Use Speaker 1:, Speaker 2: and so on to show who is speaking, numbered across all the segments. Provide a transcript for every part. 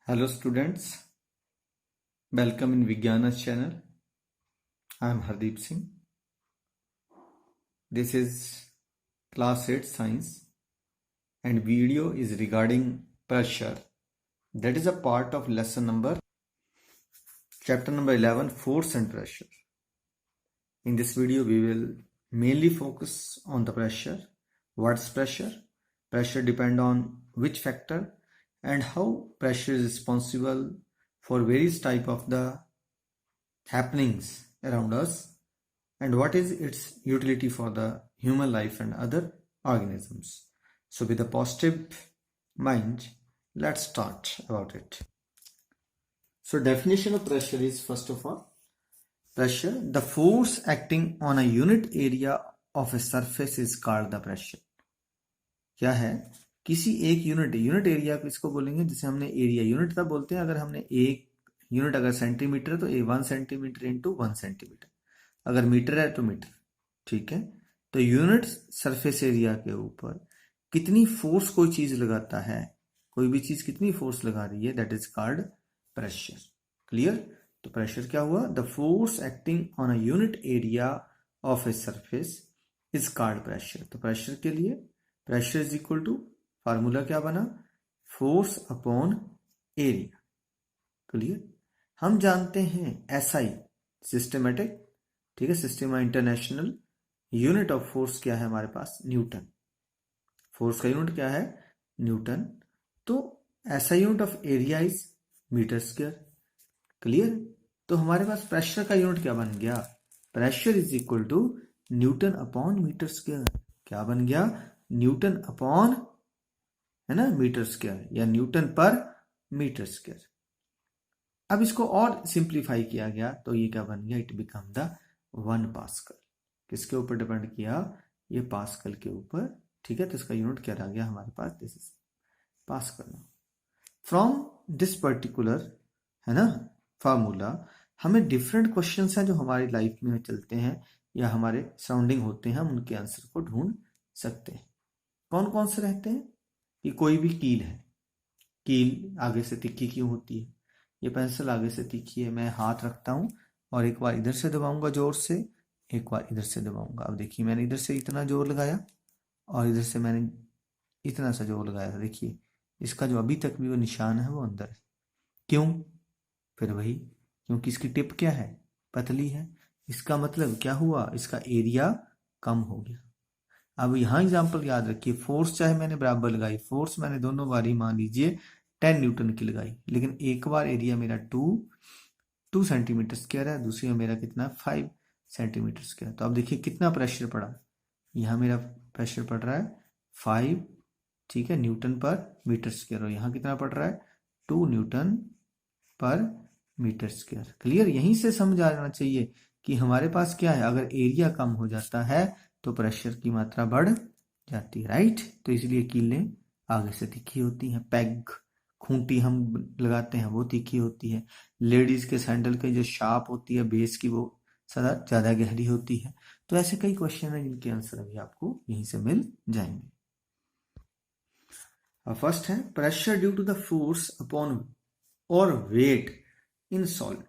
Speaker 1: Hello students, welcome in Vigyanas channel. I am Hardeep Singh. This is class 8 science and video is regarding pressure. That is a part of lesson number chapter number 11, force and pressure. In this video we will mainly focus on the pressure. What's pressure? Pressure depend on which factor and how pressure is responsible for various type of the happenings around us and what is its utility for the human life and other organisms. So with a positive mind, let's start about it. So definition of pressure is, first of all, pressure, the force acting on a unit area of a surface is called the pressure. क्या है? किसी एक unit area को इसको बोलेंगे, जिसे हमने area unit तब बोलते हैं अगर हमने एक यूनिट अगर सेंटीमीटर है तो 1 सेंटीमीटर इंटू 1 सेंटीमीटर, अगर मीटर है तो मीटर. ठीक है, तो यूनिट सरफेस एरिया के ऊपर कितनी फोर्स कोई चीज लगाता है, कोई भी चीज कितनी फोर्स लगा रही है, that is called pressure. Clear? तो प्रेशर क्या हुआ? The force acting on a unit area of a surface is called pressure. तो प्रेशर के लिए pressure is equal to, formula क्या बना? Force upon area. क्लियर? हम जानते हैं एसआई सिस्टमेटिक, ठीक है, system international. Unit of force क्या है हमारे पास? न्यूटन. फोर्स का यूनिट क्या है? न्यूटन. तो SI unit of area is metre square. Clear? तो हमारे पास प्रेशर का यूनिट क्या बन गया? Pressure is equal to newton upon metre square. क्या बन गया? न्यूटन अपॉन, है ना, मीटर स्क्वायर या न्यूटन पर मीटर स्क्वायर. अब इसको और सिंप्लीफाई किया गया तो ये क्या बन गया? It become the 1 pascal. किसके ऊपर डिपेंड किया? ये पास्कल के ऊपर. ठीक है, तो इसका यूनिट क्या रह गया हमारे पास? This is Pascal. From this particular, है ना, फार्मूला, हमें डिफरेंट क्वेश्चंस हैं जो हमारी लाइफ में चलते हैं या हमारे सराउंडिंग होते हैं, हम उनके आंसर को ढूंढ सकते हैं. कौन कौन से रहते हैं? कि कोई भी कील है, कील आगे से तिखी क्यों होती है? ये पेंसिल आगे से तीखी है, मैं हाथ रखता हूं और एक बार इधर से दबाऊंगा जोर से, एक बार इधर से दबाऊंगा. अब देखिए मैंने इधर से इतना जोर लगाया और इधर से मैंने इतना सा जोर लगाया था. देखिए इसका जो अभी तक भी वो निशान है वो अंदर है. क्यों? फिर वही, क्योंकि इसकी टिप क्या है? पतली है. इसका मतलब क्या हुआ? इसका एरिया कम हो गया. अब यहाँ एग्जाम्पल याद रखिए, फोर्स चाहे मैंने बराबर लगाई, फोर्स मैंने दोनों बारी मान लीजिए 10 न्यूटन की लगाई, लेकिन एक बार एरिया मेरा 2 सेंटीमीटर स्क्वायर है, दूसरी में मेरा कितना? 5 सेंटीमीटर स्क्वायर. तो अब देखिए कितना प्रेशर पड़ा. यहाँ मेरा प्रेशर पड़ रहा है 5, ठीक है, न्यूटन पर मीटर स्क्वायर, और यहाँ कितना पड़ रहा है? 2 न्यूटन पर मीटर स्क्वायर. क्लियर? यहीं से समझ आ जाना चाहिए कि हमारे पास क्या है, अगर एरिया कम हो जाता है तो प्रेशर की मात्रा बढ़ जाती है. राइट? तो इसलिए कीलें आगे से तीखी होती हैं. पैग, खूंटी हम लगाते हैं, वो तीखी होती है. लेडीज के सैंडल की जो शार्प होती है बेस की, वो सदा ज्यादा गहरी होती है. तो ऐसे कई क्वेश्चन हैं जिनके आंसर अभी आपको यहीं से मिल जाएंगे. फर्स्ट है pressure due to the force upon और वेट इन सॉलिड.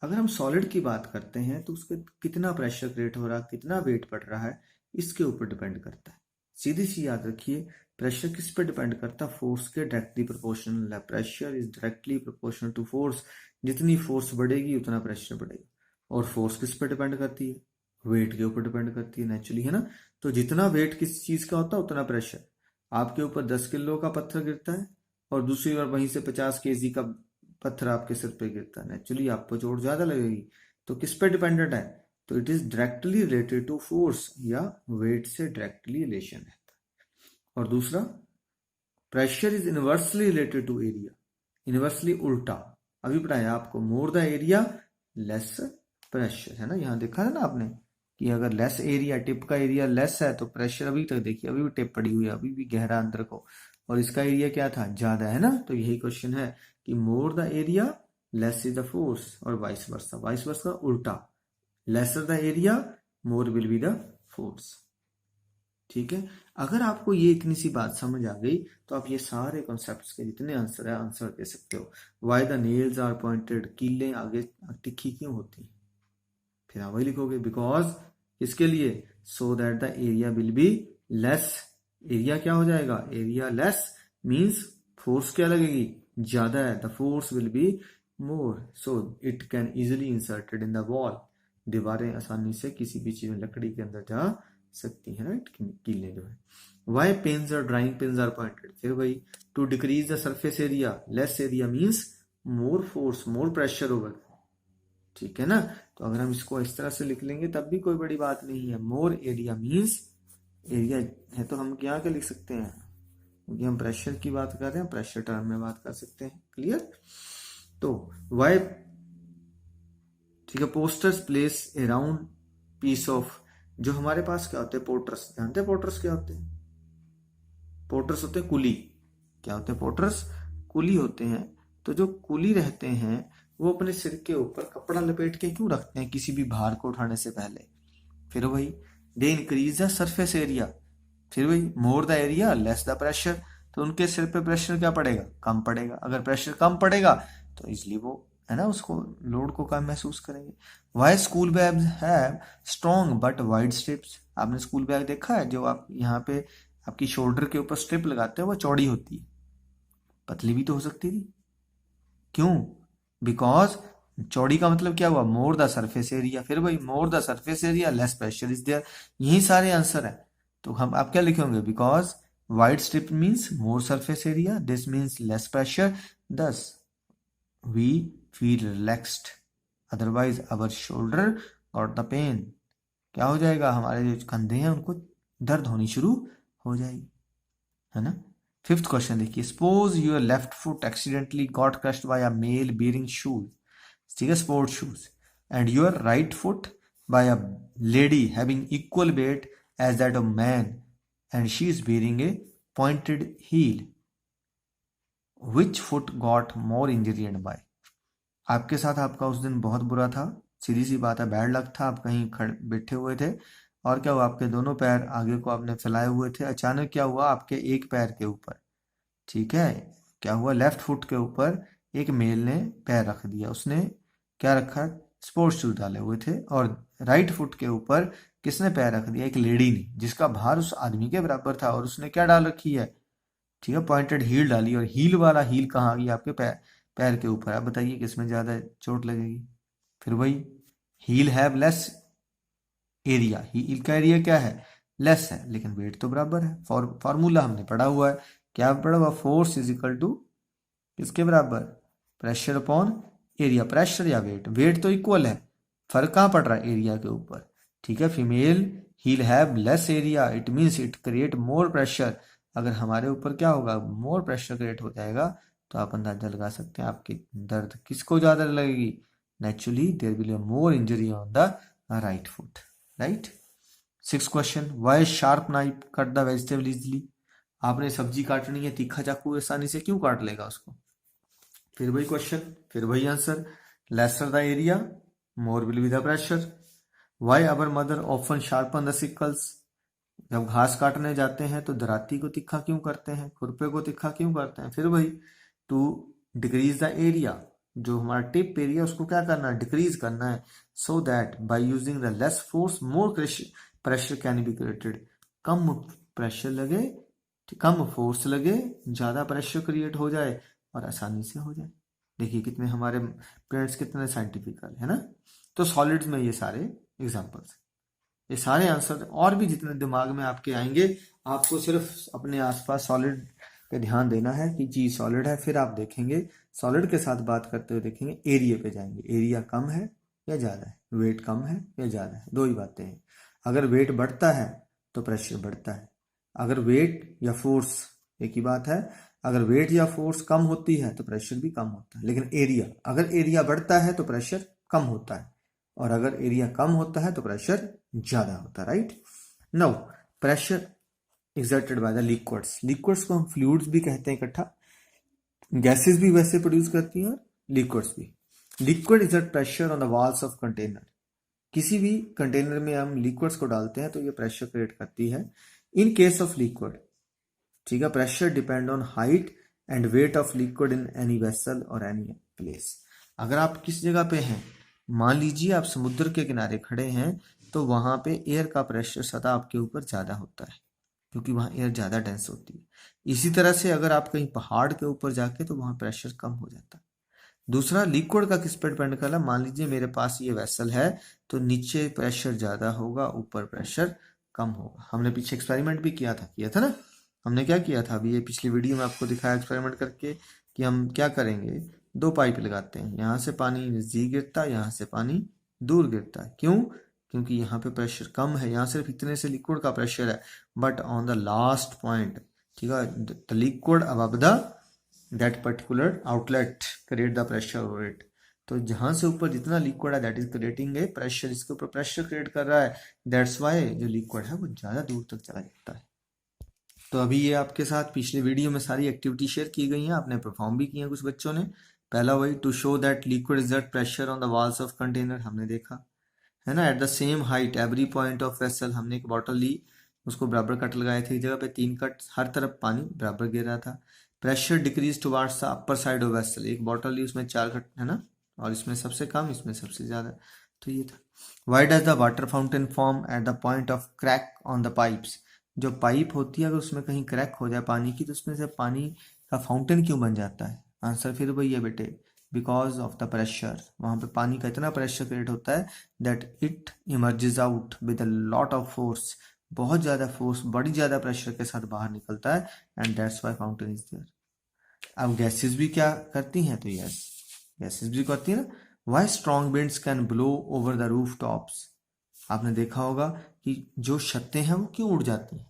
Speaker 1: अगर हम सॉलिड की बात करते हैं तो उसके कितना प्रेशर क्रिएट हो रहा है, कितना वेट पड़ रहा है, इसके ऊपर डिपेंड करता है. सीधी सी याद रखिए, प्रेशर किस पे डिपेंड करता है? फोर्स के डायरेक्टली प्रोपोर्शनल है. Pressure is directly proportional to force. जितनी फोर्स बढ़ेगी उतना प्रेशर बढ़ेगा. और फोर्स किस पे डिपेंड करती है? वेट के ऊपर डिपेंड करती है, नेचुरली, है ना. तो जितना वेट किस चीज का होता है उतना प्रेशर. आपके ऊपर 10 किलो का पत्थर गिरता है और दूसरी बार वहीं से 50 केजी का पत्थर आपके सिर पे गिरता है, नेचुरली आपको चोट ज्यादा लगेगी. तो किस पे डिपेंडेंट है? तो it is directly related to force, या वेट से डायरेक्टली रिलेशन है. और दूसरा, pressure is inversely related to area. Inversely उल्टा, अभी पढ़ाया आपको, more the area less pressure, है ना. यहाँ देखा है ना आपने कि अगर लेस एरिया, टिप का एरिया लेस है तो प्रेशर, अभी तक देखिए अभी भी टिप पड़ी हुई है, अभी भी गहरा अंदर को, और इसका एरिया क्या था? ज्यादा, है ना. तो यही क्वेश्चन है कि मोर the area less is the force, और वाइस वर्सा उल्टा, lesser the area more will be the force. ठीक है। अगर आपको ये इतनी सी बात समझ आ गई तो आप ये सारे कॉन्सेप्ट्स के जितने आंसर है आंसर दे सकते हो। Why the nails are pointed, कीलें आगे तिखी क्यों होती हैं, फिर आप वही लिखोगे बिकॉज इसके लिए so that the area will be less. Area क्या हो जाएगा, एरिया लेस मीन्स फोर्स क्या लगेगी, ज्यादा है, the force will be more so it can easily inserted in the wall. दीवारें आसानी से किसी भी चीज में लकड़ी के अंदर जा सकती है, राइट, कीलें जो है। वाई पेन्स और ड्राइंग पेन्स आर पॉइंटेड, फिर वही to decrease the surface area, less area means more force more pressure होगा, ठीक है ना। तो अगर हम इसको इस तरह से लिख लेंगे तब भी कोई बड़ी बात नहीं है। मोर एरिया मीन्स एरिया है तो हम क्या क्या लिख सकते हैं, क्योंकि हम प्रेशर की बात कर रहे हैं, प्रेशर टर्म में बात कर सकते हैं, क्लियर। तो वाई, ठीक है, posters place a round piece of, जो हमारे पास क्या होते हैं पोर्टर्स, जानते हैं पोर्टर्स क्या होते हैं, पोर्टर्स होते हैं कुली। क्या होते हैं पोर्टर्स, कुली होते हैं। तो जो कुली रहते हैं वो अपने सिर के ऊपर कपड़ा लपेट के क्यों रखते हैं किसी भी भार को उठाने से पहले, फिर वही they increase the surface area, फिर वही more the area less the pressure, तो उनके सिर पे प्रेशर क्या पड़ेगा, कम पड़ेगा। अगर प्रेशर कम पड़ेगा तो इसलिए वो है ना उसको लोड को कम महसूस करेंगे। Why school bags have strong but wide strips, आपने स्कूल बैग देखा है जो आप यहाँ पे आपकी शोल्डर के ऊपर स्ट्रिप लगाते हैं वो चौड़ी होती है, पतली भी तो हो सकती थी, क्यों, बिकॉज चौड़ी का मतलब क्या हुआ, मोर द सरफेस एरिया, फिर वही more the surface area less pressure is there, यही सारे आंसर है। तो हम आप क्या लिखेंगे, because wide strip means more surface area, this means less pressure, thus we feel relaxed, otherwise our shoulder got the pain, क्या हो जाएगा, हमारे जो कंधे हैं उनको दर्द होनी शुरू हो जाएगी, है ना। फिफ्थ क्वेश्चन देखिए, suppose your left foot accidentally got crushed by a male bearing shoes, ठीक है, sport shoes, and your right foot by a lady having equal weight as that of man and she is bearing a pointed heel, which foot got more injury and by. आपके साथ आपका उस दिन बहुत बुरा था, सीधी सी बात है, बैड लक था, आप कहीं बैठे हुए थे और क्या हुआ, आपके दोनों पैर आगे को आपने फैलाए हुए थे, अचानक क्या हुआ आपके एक पैर के ऊपर, ठीक है, क्या हुआ, लेफ्ट फुट के ऊपर एक मेल ने पैर रख दिया, उसने क्या रखा, स्पोर्ट्स शूज डाले हुए थे, और राइट फुट के ऊपर किसने पैर रख दिया, एक लेडी ने, जिसका भार उस आदमी के बराबर था, और उसने क्या डाल रखी है, ठीक है, पॉइंटेड हील डाली, और हील वाला हील कहाँ आ गया, आपके पैर पैर के ऊपर। आप बताइए किसमें ज्यादा चोट लगेगी, फिर वही heel have less area, heel का एरिया क्या है, लेस है, लेकिन वेट तो बराबर है, फॉर्मूला हमने पढ़ा हुआ है, क्या पढ़ा हुआ, फोर्स इज इक्वल टू किसके बराबर, प्रेशर अपॉन एरिया, प्रेशर या वेट, वेट तो इक्वल है, फर्क कहाँ पड़ रहा है, एरिया के ऊपर, ठीक है। Female heel have less area, it means it create more pressure, अगर हमारे ऊपर क्या होगा, मोर प्रेशर क्रिएट हो जाएगा, तो आप अंदाजा लगा सकते हैं आपकी दर्द किसको ज्यादा लगेगी, naturally there will be more injury on the right foot, right. Six question, why sharp knife cut the vegetable easily, आपने सब्जी काटनी है, तीखा चाकू आसानी से क्यों काट लेगा उसको, फिर वही क्वेश्चन, फिर वही answer, lesser the area more will be the pressure. Why our mother often sharpen the sicles, जब घास काटने जाते हैं तो दराती को तिखा क्यों करते हैं, खुरपे को तिखा क्यों करते हैं, फिर वही टू डिक्रीज द एरिया, जो हमारा टिप एरिया उसको क्या करना है, डिक्रीज करना है, so that by using the less force more pressure can be created, come pressure लगे, कम फोर्स लगे, ज्यादा प्रेशर क्रिएट हो जाए और आसानी से हो जाए। देखिए कितने हमारे पेरेंट्स कितने साइंटिफिकल है ना। तो सॉलिड्स में ये सारे एग्जांपल्स, ये सारे आंसर और भी जितने दिमाग में आपके आएंगे, आपको सिर्फ अपने आसपास सॉलिड पे ध्यान देना है कि जी सॉलिड है, फिर आप देखेंगे सॉलिड के साथ बात करते हुए देखेंगे एरिया पे जाएंगे, एरिया कम है या ज्यादा है, वेट कम है या ज्यादा है, दो ही बातें हैं। अगर वेट बढ़ता है तो प्रेशर बढ़ता है, अगर वेट या फोर्स, एक ही बात है, अगर वेट या फोर्स कम होती है तो प्रेशर भी कम होता है, लेकिन एरिया, अगर एरिया बढ़ता है तो प्रेशर कम होता है, और अगर एरिया कम होता है तो प्रेशर ज्यादा होता है, right. Now pressure exerted by the liquids, liquids को हम फ्लूइड्स भी कहते हैं इकट्ठा, गैसेस भी वैसे प्रोड्यूस करती हैं और लिक्विड्स भी। Liquid exert pressure on the walls of container, किसी भी कंटेनर में हम लिक्विड्स को डालते हैं तो ये प्रेशर क्रिएट करती है, इन केस ऑफ लिक्विड, ठीक है, pressure depend on height and weight of liquid in any vessel और एनी प्लेस। अगर आप किस जगह पे हैं, मान लीजिए आप समुद्र के किनारे खड़े हैं, तो वहां पे एयर का प्रेशर सदा आपके ऊपर ज्यादा होता है, क्योंकि वहां एयर ज्यादा डेंस होती है। इसी तरह से अगर आप कहीं पहाड़ के ऊपर जाके, तो वहां प्रेशर कम हो जाता है। दूसरा, लिक्विड का किस पर डिपेंड करता है, मान लीजिए मेरे पास ये वेसल है, तो नीचे प्रेशर ज्यादा होगा, ऊपर प्रेशर कम होगा। हमने पीछे एक्सपेरिमेंट भी किया था ना। हमने क्या किया था, अभी ये पिछली वीडियो में आपको दिखाया एक्सपेरिमेंट करके, कि हम क्या करेंगे, दो पाइप लगाते हैं, यहाँ से पानी नजदीक गिरता है, यहाँ से पानी दूर गिरता है। क्यों? क्योंकि यहाँ पे प्रेशर कम है, यहाँ सिर्फ इतने से लिक्विड का प्रेशर है, but on the last point, ठीक है, the liquid above the that particular outlet create the pressure over it. तो जहां से ऊपर जितना लिक्विड है, that is creating a pressure, इसके ऊपर प्रेशर क्रिएट कर रहा है, दैट्स वाई जो लिक्विड है वो ज्यादा दूर तक चला जाता है। तो अभी ये आपके साथ पिछले वीडियो में सारी एक्टिविटी शेयर की गई हैं, आपने परफॉर्म भी किए हैं कुछ बच्चों ने। पहला वही, to show that liquid exert pressure on the walls of container, हमने देखा है ना। At the same height every point of vessel, हमने एक बॉटल ली, उसको बराबर कट लगाए थे, एक जगह पे 3 कट, हर तरफ पानी बराबर गिर रहा था। Pressure decrease towards the upper side of vessel, एक बॉटल ली, उसमें 4 कट है ना, और इसमें सबसे कम, इसमें सबसे ज्यादा। तो ये था। Why does the water fountain form at the point of crack on the pipes, जो पाइप होती है अगर उसमें कहीं क्रैक हो जाए पानी की, तो उसमें से पानी का फाउंटेन क्यों बन जाता है? आंसर फिर वही है बेटे, बिकॉज ऑफ द प्रेशर। वहां पे पानी का इतना प्रेशर क्रिएट होता है that it emerges out with a lot of force, बहुत ज्यादा फोर्स, बड़ी ज्यादा प्रेशर के साथ बाहर निकलता है, and that's why fountain is there. अब गैसेस भी क्या करती हैं? तो यस, गैसेस भी करती है ना। Why strong winds can blow over the roof tops, आपने देखा होगा कि जो छतें हैं वो क्यों उड़ जाती हैं?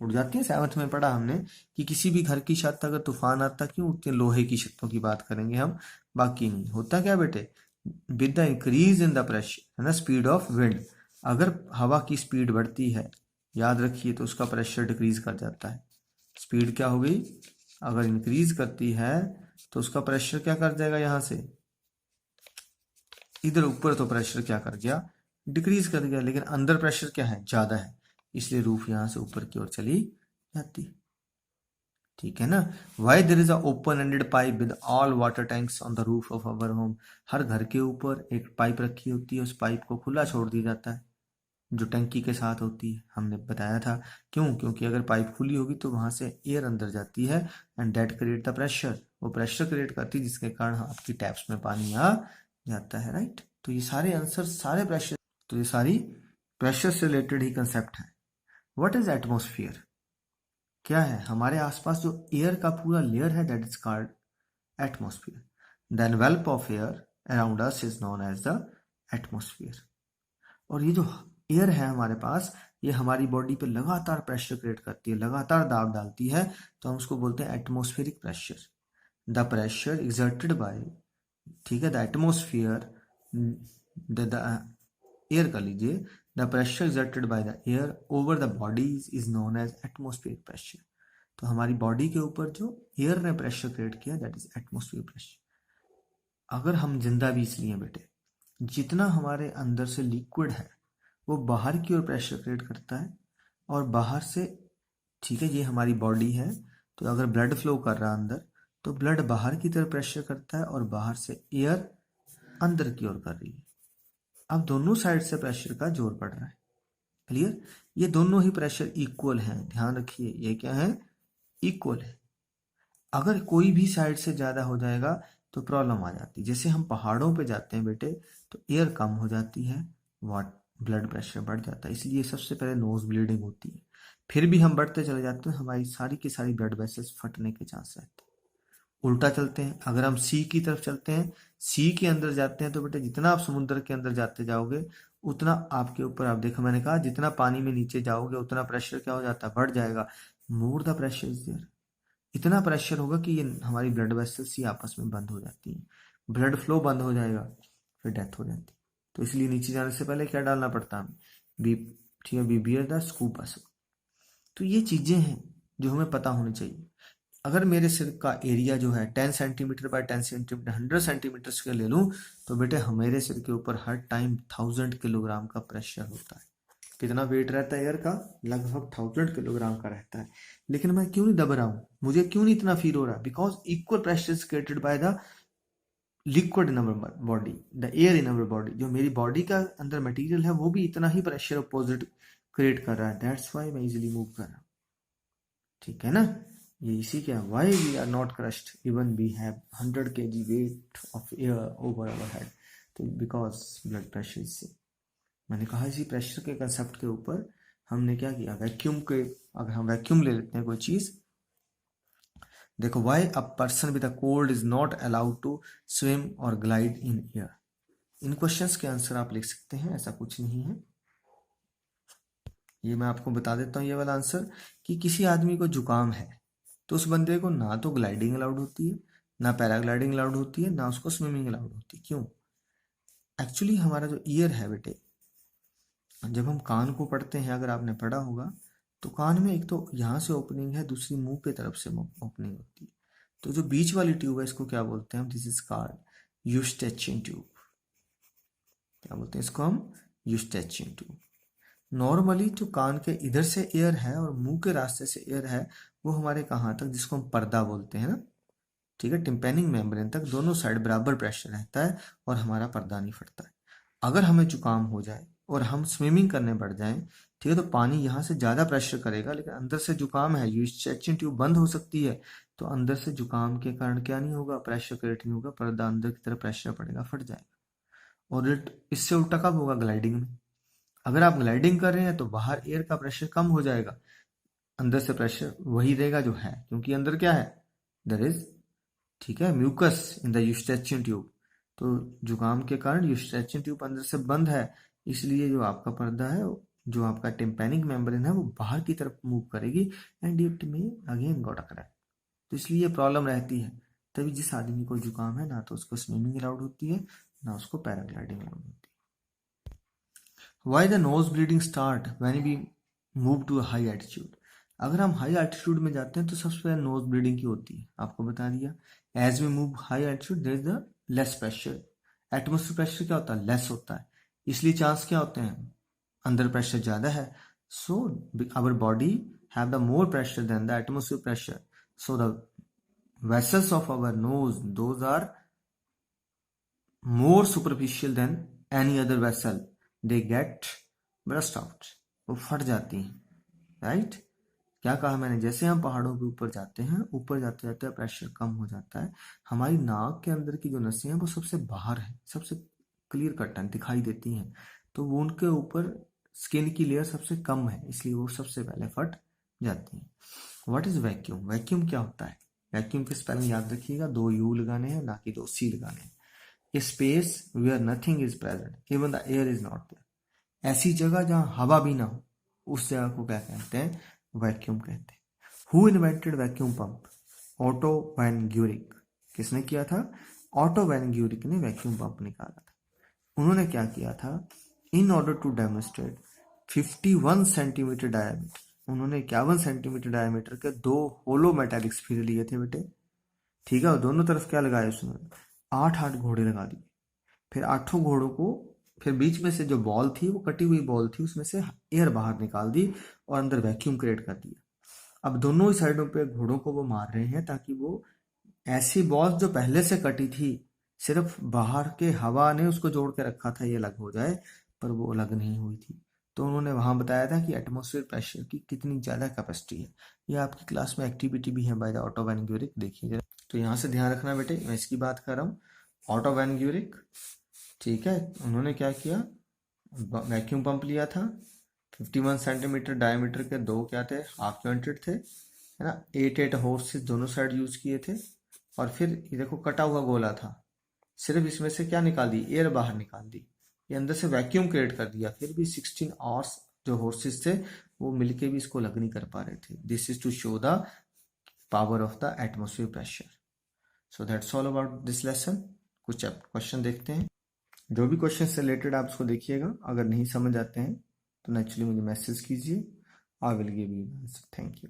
Speaker 1: उड़ जाती है, 7th में पढ़ा हमने कि किसी भी घर की छत अगर तूफान आता क्यों उठती है? लोहे की छतों की बात करेंगे हम, बाकी नहीं। होता क्या बेटे, with the increase in the pressure, है ना, स्पीड ऑफ विंड, अगर हवा की स्पीड बढ़ती है, याद रखिए, तो उसका प्रेशर डिक्रीज कर जाता है। स्पीड क्या हो गई, अगर इंक्रीज करती है तो उसका प्रेशर क्या कर जाएगा, यहां से इधर ऊपर, तो प्रेशर क्या कर गया, डिक्रीज कर गया, लेकिन अंदर प्रेशर क्या है, ज्यादा है, इसलिए रूफ यहां से ऊपर की ओर चली जाती। ठीक है ना। Why there is a open ended pipe with all water tanks on the roof of our home, हर घर के ऊपर एक पाइप रखी होती है, उस पाइप को खुला छोड़ दिया जाता है, जो टंकी के साथ होती है, हमने बताया था। क्यों? क्योंकि अगर पाइप खुली होगी तो वहां से एयर अंदर जाती है, and that create the pressure, वो प्रेशर क्रिएट करती है, जिसके कारण आपकी टैप्स में पानी आ जाता है, राइट। तो ये सारे आंसर, सारे प्रेशर, तो ये सारी प्रेशर से रिलेटेड ही कंसेप्ट है। What is atmosphere? क्या है? हमारे आसपास जो एयर का पूरा लेयर है, that is called atmosphere. The envelope of air around us is known as the atmosphere. और ये जो एयर है हमारे पास, ये हमारी बॉडी पे लगातार प्रेशर क्रिएट करती है, लगातार दाब डालती है, तो हम उसको बोलते हैं atmospheric pressure. The pressure exerted by, ठीक है, द एटमोस्फियर, द एयर कर लीजिए, the pressure exerted by the air over the bodies is known as atmospheric pressure. तो हमारी बॉडी के ऊपर जो एयर ने प्रेशर क्रिएट किया, दैट इज एटमोस्फेरिक प्रेशर। अगर हम जिंदा भी इसलिए बेटे, जितना हमारे अंदर से लिक्विड है वो बाहर की ओर प्रेशर क्रिएट करता है, और बाहर से, ठीक है, ये हमारी बॉडी है, तो अगर ब्लड फ्लो कर रहा है अंदर, तो ब्लड बाहर की तरफ प्रेशर करता है, और बाहर से एयर अंदर की ओर कर रही है। अब दोनों साइड से प्रेशर का जोर पड़ रहा है। क्लियर? ये दोनों ही प्रेशर इक्वल हैं, ध्यान रखिए, ये क्या है, इक्वल है। अगर कोई भी साइड से ज्यादा हो जाएगा तो प्रॉब्लम आ जाती है। जैसे हम पहाड़ों पे जाते हैं बेटे, तो एयर कम हो जाती है, वाट ब्लड प्रेशर बढ़ जाता है, इसलिए सबसे पहले नोज ब्लीडिंग होती है। फिर भी हम बढ़ते चले जाते हैं, हमारी सारी की सारी ब्लड वेसल्स फटने के चांस रहते हैं। उल्टा चलते हैं, अगर हम सी की तरफ चलते हैं, सी के अंदर जाते हैं, तो बेटे जितना आप समुद्र के अंदर जाते जाओगे, उतना आपके ऊपर, आप देखो मैंने कहा, जितना पानी में नीचे जाओगे उतना प्रेशर क्या हो जाता है, बढ़ जाएगा। More the pressure is there, इतना प्रेशर होगा कि ये हमारी ब्लड वेसल्स ही आपस में बंद हो जाती हैं, ब्लड फ्लो बंद हो जाएगा, फिर डेथ हो जाती है। तो इसलिए नीचे जाने से पहले क्या डालना पड़ता है हमें, बी, ठीक है, बी बियर द स्कूपा। तो ये चीजें हैं जो हमें पता होनी चाहिए। अगर मेरे सिर का एरिया जो है 10 सेंटीमीटर बाय 10 सेंटीमीटर 100 सेंटीमीटर का ले लूं, तो बेटे मेरे सिर के ऊपर हर टाइम 1000 किलोग्राम का प्रेशर होता है। कितना वेट रहता है एयर का? लगभग 1000 किलोग्राम का रहता है। लेकिन मैं क्यों नहीं दब रहा हूँ, मुझे क्यों नहीं इतना फील हो रहा? Because equal pressure is created by the liquid in our body, the air in our body. जो मेरी बॉडी का अंदर मटेरियल है वो भी इतना ही प्रेशर अपोजिट क्रिएट कर रहा है, दैट्स वाई मैं इजिली मूव कर रहा हूँ। ठीक है ना? ये इसी क्या, why we are not crushed even we have 100 kg weight of air over our head, तो बिकॉज ब्लड प्रेशर से। मैंने कहा इसी प्रेशर के कंसेप्ट के ऊपर हमने क्या किया, वैक्यूम के, अगर हम वैक्यूम ले लेते हैं कोई चीज, देखो, why a person with a cold is not allowed to swim और ग्लाइड इन एयर। इन क्वेश्चंस के आंसर आप लिख सकते हैं, ऐसा कुछ नहीं है। ये मैं आपको बता देता हूँ ये वाला आंसर, कि किसी आदमी को जुकाम है तो उस बंदे को ना तो ग्लाइडिंग अलाउड होती है, ना पैराग्लाइडिंग अलाउड होती है, ना उसको स्विमिंग अलाउड होती है। क्यों? एक्चुअली हमारा जो ईयर है बेटे, जब हम कान को पढ़ते हैं, अगर आपने पढ़ा होगा, तो कान में एक तो यहाँ से ओपनिंग है, दूसरी मुंह के तरफ से ओपनिंग होती है। तो जो बीच वाली ट्यूब है इसको क्या बोलते हैं हम? This is called Eustachian tube. क्या बोलते हैं इसको हम? Eustachian tube. नॉर्मली जो कान के इधर से एयर है और मुंह के रास्ते से एयर है, वो हमारे कहाँ तक, जिसको हम पर्दा बोलते हैं ना, ठीक है, टिम्पैनिक मेम्ब्रेन तक दोनों साइड बराबर प्रेशर रहता है और हमारा पर्दा नहीं फटता है। अगर हमें जुकाम हो जाए और हम स्विमिंग करने बढ़ जाएं, ठीक है, तो पानी यहाँ से ज़्यादा प्रेशर करेगा, लेकिन अंदर से जुकाम है, यूस्टेचियन ट्यूब बंद हो सकती है, तो अंदर से जुकाम के कारण क्या नहीं होगा, प्रेशर क्रिएट नहीं होगा, पर्दा अंदर की तरफ प्रेशर पड़ेगा, फट जाएगा। और इससे उल्टा कब होगा? ग्लाइडिंग में। अगर आप ग्लाइडिंग कर रहे हैं तो बाहर एयर का प्रेशर कम हो जाएगा, अंदर से प्रेशर वही रहेगा जो है, क्योंकि अंदर क्या है? देयर इज, ठीक है, mucus in the Eustachian tube. तो जुकाम के कारण यूस्टेचियन ट्यूब अंदर से बंद है, इसलिए जो आपका पर्दा है, जो आपका टिम्पैनिक मेम्ब्रेन है, वो बाहर की तरफ मूव करेगी एंड इट में अगेन गॉट अ क्रैक। तो इसलिए ये प्रॉब्लम रहती है। तभी जिस आदमी को जुकाम है, ना तो उसको स्विमिंग अलाउड होती है, ना उसको पैराग्लाइडिंग अलाउड होती है। Why the nose bleeding start when we move to a high altitude? अगर हम हाई एल्टीट्यूड में जाते हैं तो सबसे पहले नोज ब्लीडिंग की होती है, आपको बता दिया। As we move high altitude there is the less pressure, atmosphere pressure क्या होता है? लेस होता है, इसलिए चांस क्या होते हैं? अंदर प्रेशर ज्यादा है। So our body have the more pressure than the atmosphere pressure, so the vessels of our nose, those are more superficial than any other vessel, they get burst out, वो फट जाती हैं, राइट? क्या कहा मैंने? जैसे हम पहाड़ों के ऊपर जाते हैं, ऊपर जाते जाते प्रेशर कम हो जाता है, हमारी नाक के अंदर की जो नसें हैं वो सबसे बाहर है, सबसे क्लियर कट दिखाई देती हैं, तो वो उनके ऊपर स्किन की लेयर सबसे कम है, इसलिए वो सबसे पहले फट जाती हैं। What is vacuum? वैक्यूम क्या होता है? वैक्यूम के स्पेलिंग याद रखिएगा, 2 यू लगाने हैं, ना कि 2 सी लगाने हैं। A space where nothing is present, even the air is not there. ऐसी जगह जहाँ हवा भी ना हो, उस जगह को क्या कहते हैं? वैक्यूम कहते हैं। Who invented vacuum pump? Otto von Guericke. किसने किया था? ऑटो वैन ग्यूरिक ने वैक्यूम पंप निकाला था। उन्होंने क्या किया था? In order to demonstrate 51 centimetre diameter, उन्होंने 51 सेंटीमीटर डायमीटर के 2 होलो मेटालिक स्फीयर लिए थे बेटे, ठीक है, और दोनों तरफ क्या लगाया उसने? 8 घोड़े लगा दिए। फिर 8 घोड़ों को, फिर बीच में से जो बॉल थी, वो कटी हुई बॉल थी, उसमें से एयर बाहर निकाल दी और अंदर वैक्यूम क्रिएट कर दिया। अब दोनों ही साइडों पे घोड़ों को वो मार रहे हैं ताकि वो ऐसी बॉल जो पहले से कटी थी, सिर्फ बाहर के हवा ने उसको जोड़ के रखा था, ये अलग हो जाए, पर वो अलग नहीं हुई थी। तो उन्होंने वहां बताया था कि एटमॉस्फेयर प्रेशर की कितनी ज्यादा कैपेसिटी है। ये आपकी क्लास में एक्टिविटी भी है बाय द ऑटो वैन ग्यूरिक, देखिए। तो यहाँ से ध्यान रखना बेटे, मैं इसकी बात कर रहा हूँ, ऑटो वैन ग्यूरिक, ठीक है। उन्होंने क्या किया? वैक्यूम पंप लिया था, 51 सेंटीमीटर डायमीटर के 2 क्या थे? हाफ जॉइंटेड थे, है ना। 8 हॉर्सेस दोनों साइड यूज किए थे, और फिर ये देखो कटा हुआ गोला था, सिर्फ इसमें से क्या निकाल दी? एयर बाहर निकाल दी, ये अंदर से वैक्यूम क्रिएट कर दिया। फिर भी 16 आवर्स जो हॉर्सेस थे वो मिलके भी इसको अलग नहीं कर पा रहे थे। This is to show the power of the atmosphere pressure. So that's all about this lesson. कुछ क्वेश्चन देखते हैं, जो भी क्वेश्चन से रिलेटेड आप उसको देखिएगा, अगर नहीं समझ आते हैं तो नेचुरली मुझे मैसेज कीजिए, I will give you answer. Thank you.